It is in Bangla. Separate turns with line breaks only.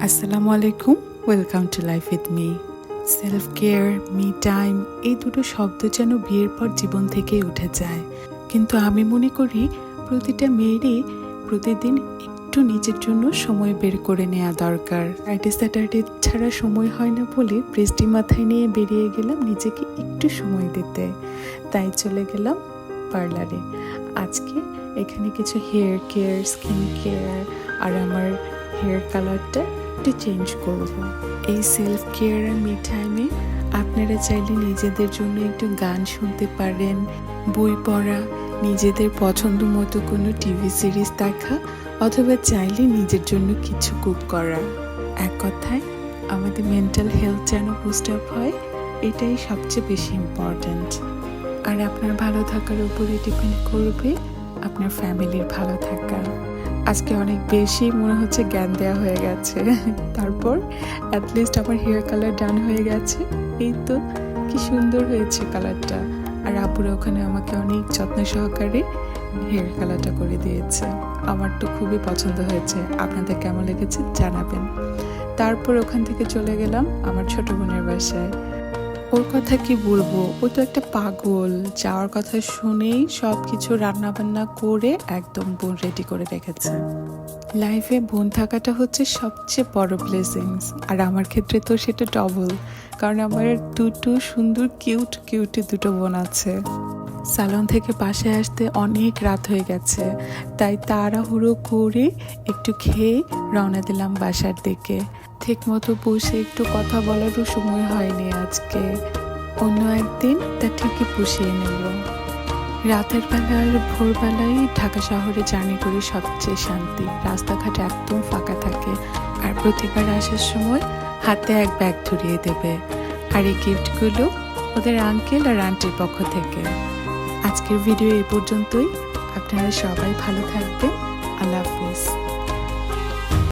আসসালামু আলাইকুম, welcome to life with me. Self care, me time, এই দুটো শব্দ যেন বিয়ের পর জীবন থেকেই উঠে যায়। কিন্তু আমি মনে করি প্রতিটা মেয়েরই প্রতিদিন একটু নিজের জন্য সময় বের করে নেওয়া দরকার। ফ্রাইডে স্যাটারডে ছাড়া সময় হয় না বলে বৃষ্টি মাথায় নিয়ে বেরিয়ে গেলাম নিজেকে একটু সময় দিতে। তাই চলে গেলাম পার্লারে। আজকে এখানে কিছু হেয়ার কেয়ার, স্কিন কেয়ার আর আমার হেয়ার কালারটা একটু চেঞ্জ করব। এই সেলফ কেয়ার আর মি টাইমে আপনারা চাইলে নিজেদের জন্য একটু গান শুনতে পারেন, বই পড়া, নিজেদের পছন্দ মতো কোনো টিভি সিরিজ দেখা, অথবা চাইলে নিজের জন্য কিছু কুক করা। এক কথায় আমাদের মেন্টাল হেলথ যেন বুস্ট আপ হয়, এটাই সবচেয়ে বেশি ইম্পর্ট্যান্ট। আর আপনার ভালো থাকার উপরে ডিপেন্ড করবে আপনার ফ্যামিলির ভালো থাকা। আজকে অনেক বেশি মনে হচ্ছে জ্ঞান দেওয়া হয়ে গেছে। তারপর অ্যাটলিস্ট আমার হেয়ার কালার ডান হয়ে গেছে। এই তো কি সুন্দর হয়েছে কালারটা। আর আপুরা ওখানে আমাকে অনেক যত্ন সহকারে হেয়ার কালারটা করে দিয়েছে। আমার তো খুবই পছন্দ হয়েছে। আপনাদের কেমন লেগেছে জানাবেন। তারপর ওখান থেকে চলে গেলাম আমার ছোট বোনের বাসায়। ওর কথা কি বলবো, ও তো একটা পাগল। যাওয়ার কথা শুনেই সব কিছু রান্নাবান্না করে একদম বোন রেডি করে রেখেছে। লাইফে বোন থাকাটা হচ্ছে সবচেয়ে বড় ব্লেসিংস, আর আমার ক্ষেত্রে তো সেটা ডবল, কারণ আমার দুটো সুন্দর কিউট দুটো বোন আছে। সালন থেকে বাসায় আসতে অনেক রাত হয়ে গেছে, তাই তাড়াহুড়ো করে একটু খেয়ে রওনা দিলাম বাসার দিকে। ঠিক মতো বসে একটু কথা বলারও সময় হয়নি আজকে। অন্য একদিন তা ঠিকই পুষিয়ে নেব। রাতের বেলা আর ভোরবেলায় ঢাকা শহরে জার্নি করে সবচেয়ে শান্তি। রাস্তাঘাট একদম ফাঁকা থাকে, আর প্রতিবার আসার সময় হাতে এক ব্যাগ ধরিয়ে দেবে। আর এই গিফটগুলো ওদের আঙ্কেল আর আন্টির পক্ষ থেকে। আজকের ভিডিও এই পর্যন্তই। আপনারা সবাই ভালো থাকবেন। আল্লাহ হাফেজ।